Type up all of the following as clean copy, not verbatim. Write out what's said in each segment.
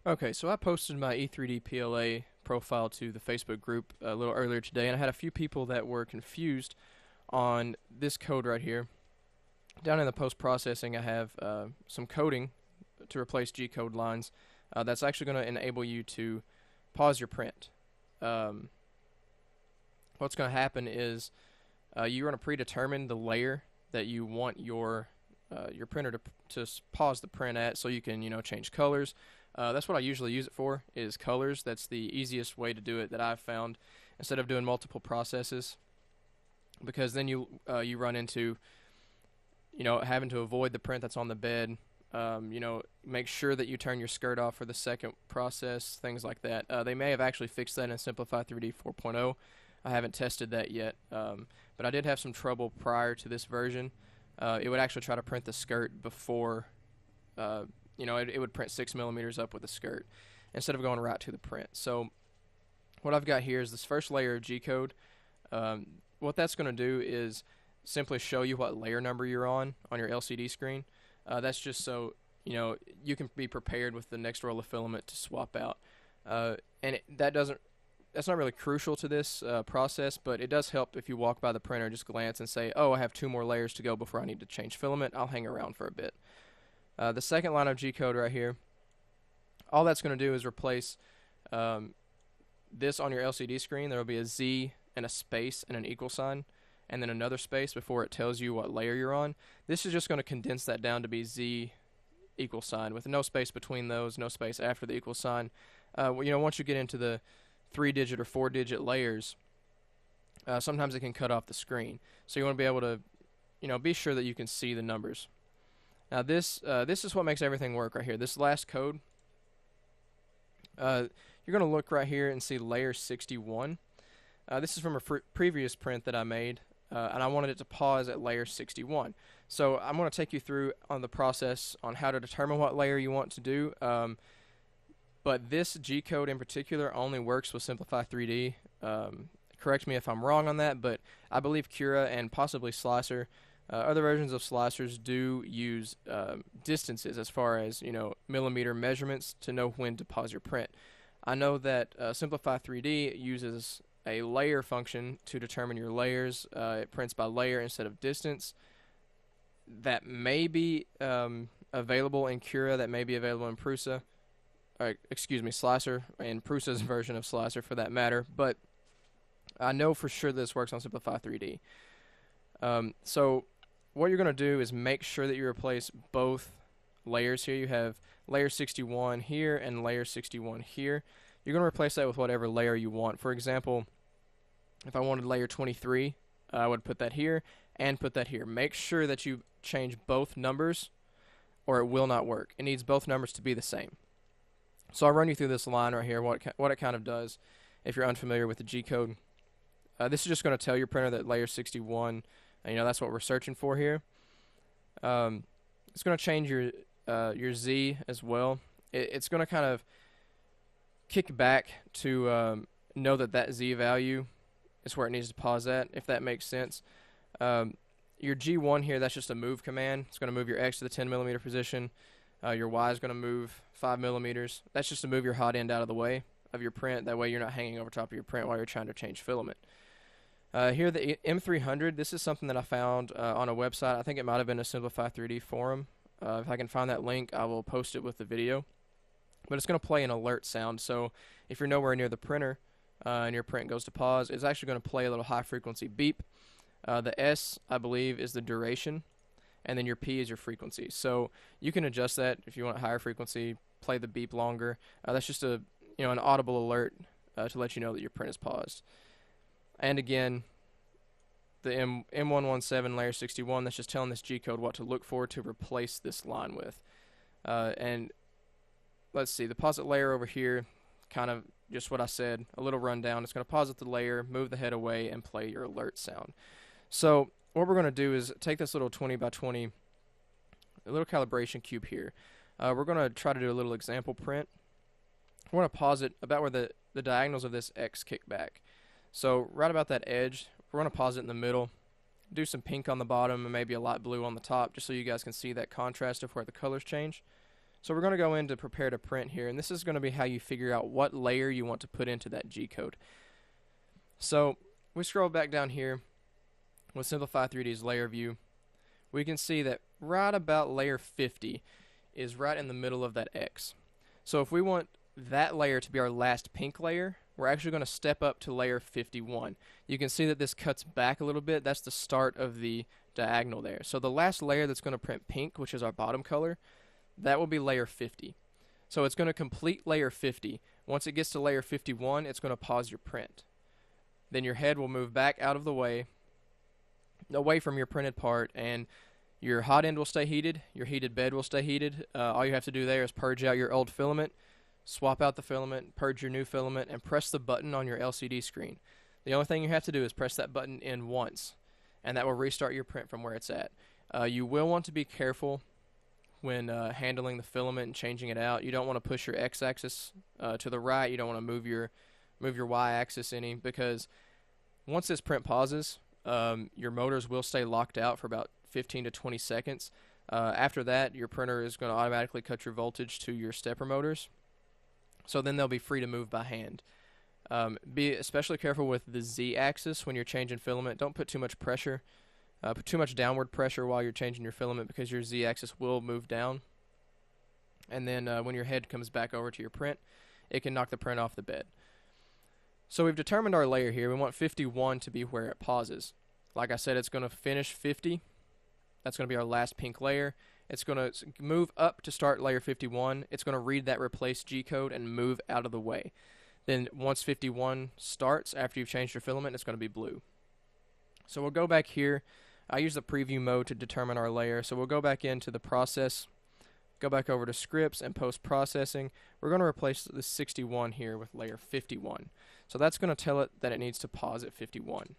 Okay, so I posted my E3D PLA profile to the Facebook group a little earlier today, and I had a few people that were confused on this code right here. Down in the post-processing, I have some coding to replace G-code lines that's actually going to enable you to pause your print. What's going to happen is you're going to predetermine the layer that you want your printer to pause the print at, so you can change colors. That's what I usually use it for, is colors. That's the easiest way to do it that I've found, instead of doing multiple processes, because then you run into having to avoid the print that's on the bed. Make sure that you turn your skirt off for the second process, things like that. They may have actually fixed that in Simplify3D 4.0. I haven't tested that yet, but I did have some trouble prior to this version. It would actually try to print the skirt before, it would print 6 millimeters up with the skirt instead of going right to the print. So what I've got here is this first layer of G-code. What that's going to do is simply show you what layer number you're on your LCD screen. That's just so you can be prepared with the next roll of filament to swap out. That's not really crucial to this process, but it does help if you walk by the printer, just glance and say, oh, I have 2 more layers to go before I need to change filament. I'll hang around for a bit. The second line of G-code right here, all that's going to do is replace this on your LCD screen. There will be a Z and a space and an equal sign, and then another space before it tells you what layer you're on. This is just going to condense that down to be Z equal sign with no space between those, no space after the equal sign. Once you get into the 3-digit or 4-digit layers, sometimes it can cut off the screen. So you want to be able to, be sure that you can see the numbers. Now this is what makes everything work right here. This last code, you're going to look right here and see layer 61. This is from a previous print that I made, and I wanted it to pause at layer 61. So I'm going to take you through on the process on how to determine what layer you want to do. But this G-code in particular only works with Simplify3D. Correct me if I'm wrong on that, but I believe Cura and possibly Slicer, other versions of slicers, do use distances as far as millimeter measurements to know when to pause your print. I know that Simplify3D uses a layer function to determine your layers. It prints by layer instead of distance. That may be available in Cura. That may be available in Prusa. Slicer, and Prusa's version of Slicer for that matter, but I know for sure this works on Simplify3D. So what you're going to do is make sure that you replace both layers here. You have layer 61 here and layer 61 here. You're going to replace that with whatever layer you want. For example, if I wanted layer 23, I would put that here and put that here. Make sure that you change both numbers or it will not work. It needs both numbers to be the same. So I'll run you through this line right here, what it kind of does if you're unfamiliar with the G-code. This is just going to tell your printer that layer 61, that's what we're searching for here. It's going to change your Z as well. It's going to kind of kick back to know that Z value is where it needs to pause at, if that makes sense. Your G1 here, that's just a move command. It's going to move your X to the 10 millimeter position. Your Y is going to move 5 millimeters. That's just to move your hot end out of the way of your print. That way you're not hanging over top of your print while you're trying to change filament. Here, the M300, this is something that I found on a website. I think it might have been a Simplify3D forum. If I can find that link, I will post it with the video. But it's going to play an alert sound. So if you're nowhere near the printer and your print goes to pause, it's actually going to play a little high-frequency beep. The S, I believe, is the duration, and then your P is your frequency. So you can adjust that if you want higher frequency, play the beep longer. That's just an audible alert to let you know that your print is paused. And again, the M117 Layer 61, that's just telling this G-code what to look for to replace this line with. And let's see, the pause it layer over here, kind of just what I said, a little rundown. It's going to pause at the layer, move the head away, and play your alert sound. So what we're going to do is take this little 20 by 20, a little calibration cube here. We're going to try to do a little example print. We're going to pause it about where the diagonals of this X kick back. So right about that edge, we're going to pause it in the middle, do some pink on the bottom and maybe a light blue on the top, just so you guys can see that contrast of where the colors change. So we're going to go into prepare to print here, and this is going to be how you figure out what layer you want to put into that G-code. So we scroll back down here with Simplify3D's layer view. We can see that right about layer 50 is right in the middle of that X. So if we want that layer to be our last pink layer, we're actually going to step up to layer 51. You can see that this cuts back a little bit. That's the start of the diagonal there. So the last layer that's going to print pink, which is our bottom color, that will be layer 50. So it's going to complete layer 50. Once it gets to layer 51, it's going to pause your print. Then your head will move back out of the way, away from your printed part, and your hot end will stay heated, your heated bed will stay heated. All you have to do there is purge out your old filament, swap out the filament, purge your new filament, and press the button on your LCD screen. The only thing you have to do is press that button in once, and that will restart your print from where it's at. You will want to be careful when handling the filament and changing it out. You don't want to push your x-axis to the right. You don't want to move your y-axis any, because once this print pauses, your motors will stay locked out for about 15 to 20 seconds. After that, your printer is going to automatically cut your voltage to your stepper motors, so then they'll be free to move by hand. Be especially careful with the z-axis when you're changing filament. Don't put too much pressure, put too much downward pressure while you're changing your filament, because your z-axis will move down, and then when your head comes back over to your print, it can knock the print off the bed. So we've determined our layer here. We want 51 to be where it pauses. Like I said, it's going to finish 50. That's going to be our last pink layer. It's going to move up to start layer 51. It's going to read that replace G-code and move out of the way. Then once 51 starts, after you've changed your filament, it's going to be blue. So we'll go back here. I use the preview mode to determine our layer. So we'll go back into the process, go back over to scripts and post-processing. We're going to replace the 61 here with layer 51. So that's going to tell it that it needs to pause at 51.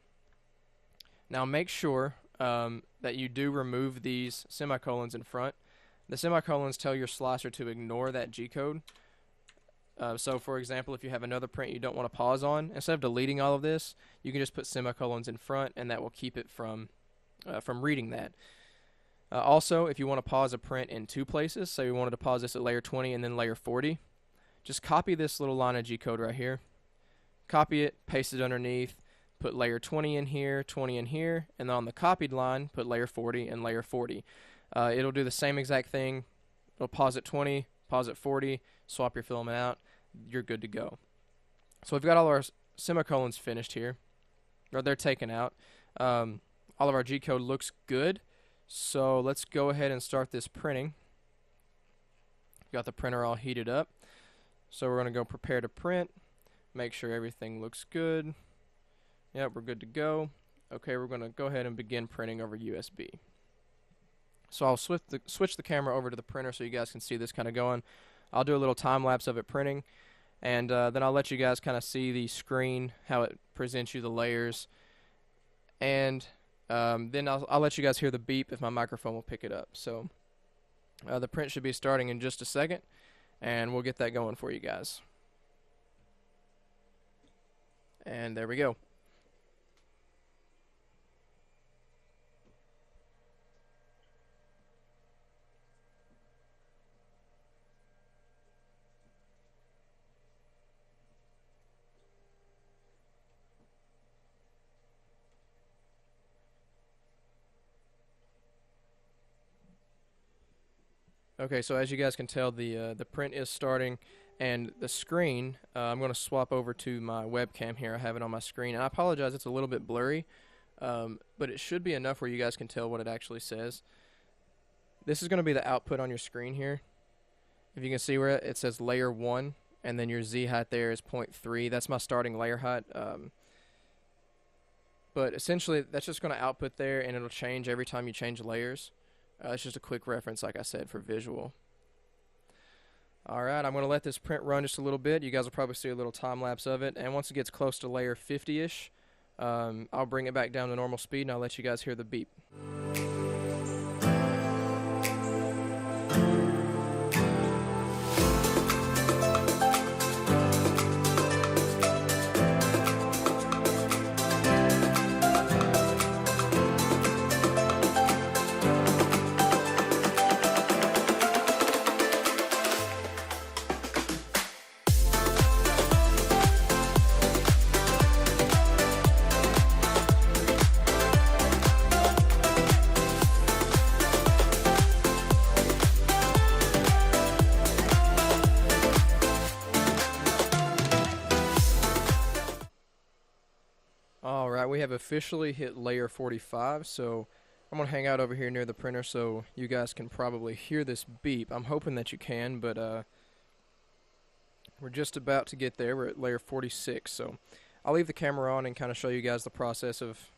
Now make sure that you do remove these semicolons in front. The semicolons tell your slicer to ignore that G-code. So for example, if you have another print you don't want to pause on, instead of deleting all of this, you can just put semicolons in front, and that will keep it from reading that. Also, if you want to pause a print in two places, say we wanted to pause this at layer 20 and then layer 40, just copy this little line of G-code right here. Copy it, paste it underneath, put layer 20 in here, 20 in here, and then on the copied line, put layer 40 and layer 40. It'll do the same exact thing. It'll pause at 20, pause at 40, swap your filament out, you're good to go. So we've got all our semicolons finished here, or they're taken out. All of our G-code looks good, so let's go ahead and start this printing. Got the printer all heated up, so we're going to go prepare to print. Make sure everything looks good. Yep, we're good to go. Okay, we're going to go ahead and begin printing over USB. So I'll switch the camera over to the printer so you guys can see this kind of going. I'll do a little time lapse of it printing, and then I'll let you guys kind of see the screen, how it presents you the layers, and then I'll let you guys hear the beep if my microphone will pick it up. So the print should be starting in just a second, and we'll get that going for you guys. And there we go. Okay, so as you guys can tell, the print is starting, and the screen, I'm going to swap over to my webcam here. I have it on my screen, and I apologize, it's a little bit blurry, but it should be enough where you guys can tell what it actually says. This is going to be the output on your screen here. If you can see where it says layer 1, and then your Z height there is 0.3. That's my starting layer height. But essentially, that's just going to output there, and it'll change every time you change layers. It's just a quick reference, like I said, for visual. Alright, I'm going to let this print run just a little bit. You guys will probably see a little time lapse of it. And once it gets close to layer 50-ish, I'll bring it back down to normal speed, and I'll let you guys hear the beep. Alright, we have officially hit layer 45, so I'm going to hang out over here near the printer so you guys can probably hear this beep. I'm hoping that you can, but we're just about to get there. We're at layer 46, so I'll leave the camera on and kind of show you guys the process of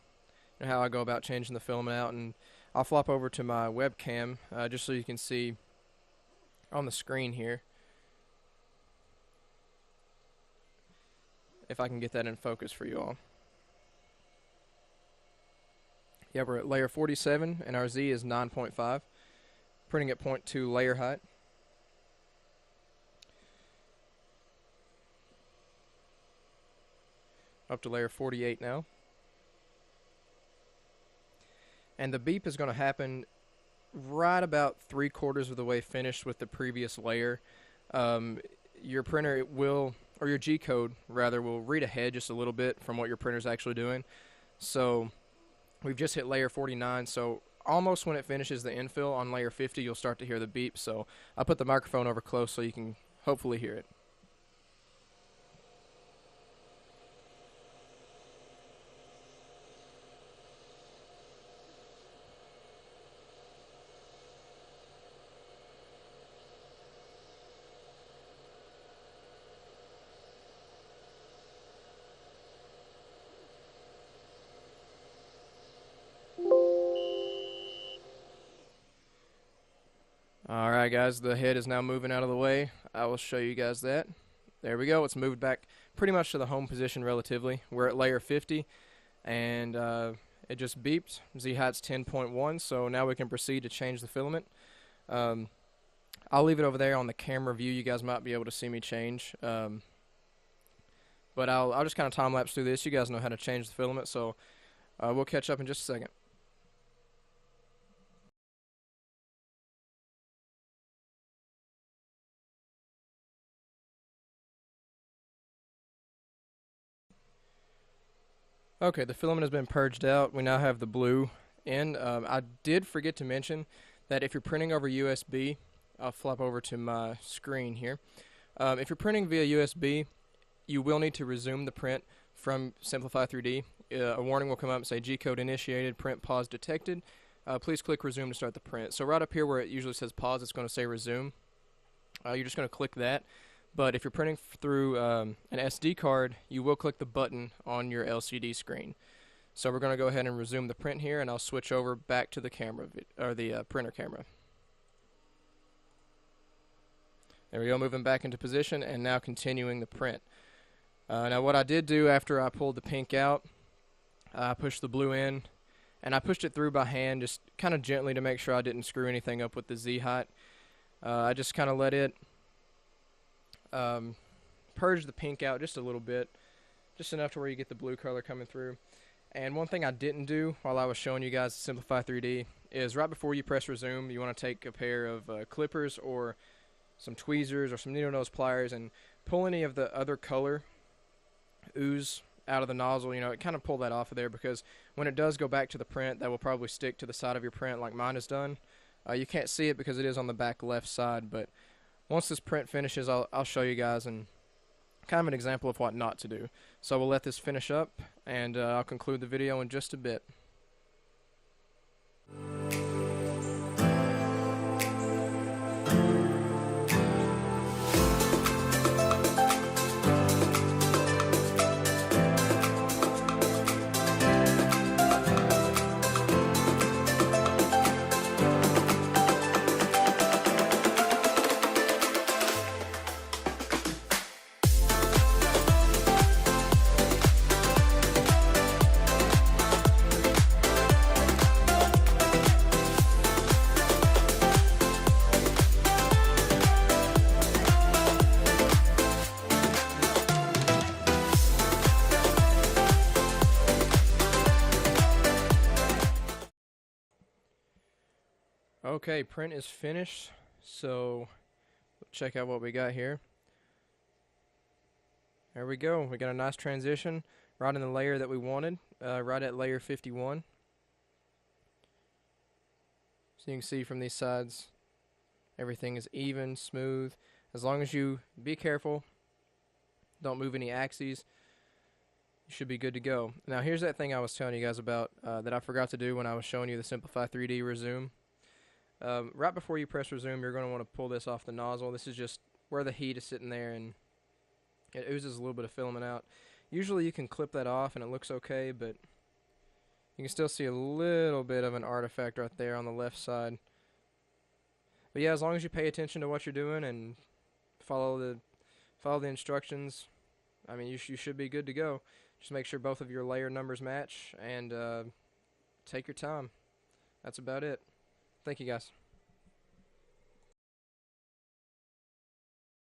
how I go about changing the filament out, and I'll flop over to my webcam just so you can see on the screen here, if I can get that in focus for you all. Yeah, we're at layer 47 and our Z is 9.5, printing at 0.2 layer height. Up to layer 48 now. And the beep is going to happen right about 3/4 of the way finished with the previous layer. Your printer will, or your G-code rather, will read ahead just a little bit from what your printer's actually doing. So we've just hit layer 49, so almost when it finishes the infill on layer 50, you'll start to hear the beep. So I'll put the microphone over close so you can hopefully hear it. Alright guys, the head is now moving out of the way. I will show you guys that. There we go, it's moved back pretty much to the home position relatively. We're at layer 50 and it just beeped. Z height's 10.1, so now we can proceed to change the filament. I'll leave it over there on the camera view. You guys might be able to see me change. But I'll just kind of time lapse through this. You guys know how to change the filament, so we'll catch up in just a second. Okay, the filament has been purged out. We now have the blue in. I did forget to mention that if you're printing over USB, I'll flop over to my screen here. If you're printing via USB, you will need to resume the print from Simplify3D. A warning will come up and say G-code initiated, print pause detected. Please click resume to start the print. So right up here where it usually says pause, it's going to say resume. You're just going to click that. But if you're printing through an SD card, you will click the button on your LCD screen. So we're going to go ahead and resume the print here, and I'll switch over back to the camera, or the printer camera. There we go, moving back into position, and now continuing the print. Now what I did do after I pulled the pink out, I pushed the blue in, and I pushed it through by hand, just kind of gently to make sure I didn't screw anything up with the Z height. I just kind of let it purge the pink out just a little bit, just enough to where you get the blue color coming through. And one thing I didn't do while I was showing you guys Simplify3D is right before you press resume, you want to take a pair of clippers or some tweezers or some needle nose pliers and pull any of the other color ooze out of the nozzle. You know, kind of pull that off of there, because when it does go back to the print, that will probably stick to the side of your print like mine has done. You can't see it because it is on the back left side, but once this print finishes, I'll show you guys and kind of an example of what not to do. So we'll let this finish up, and I'll conclude the video in just a bit. Okay, print is finished, so check out what we got here. There we go. We got a nice transition right in the layer that we wanted, right at layer 51. So you can see from these sides, everything is even, smooth. As long as you be careful, don't move any axes, you should be good to go. Now here's that thing I was telling you guys about that I forgot to do when I was showing you the Simplify3D resume. Right before you press resume, you're going to want to pull this off the nozzle. This is just where the heat is sitting there and it oozes a little bit of filament out. Usually you can clip that off and it looks okay, but you can still see a little bit of an artifact right there on the left side. But yeah, as long as you pay attention to what you're doing and follow the instructions, I mean, you should be good to go. Just make sure both of your layer numbers match and take your time. That's about it. Thank you guys.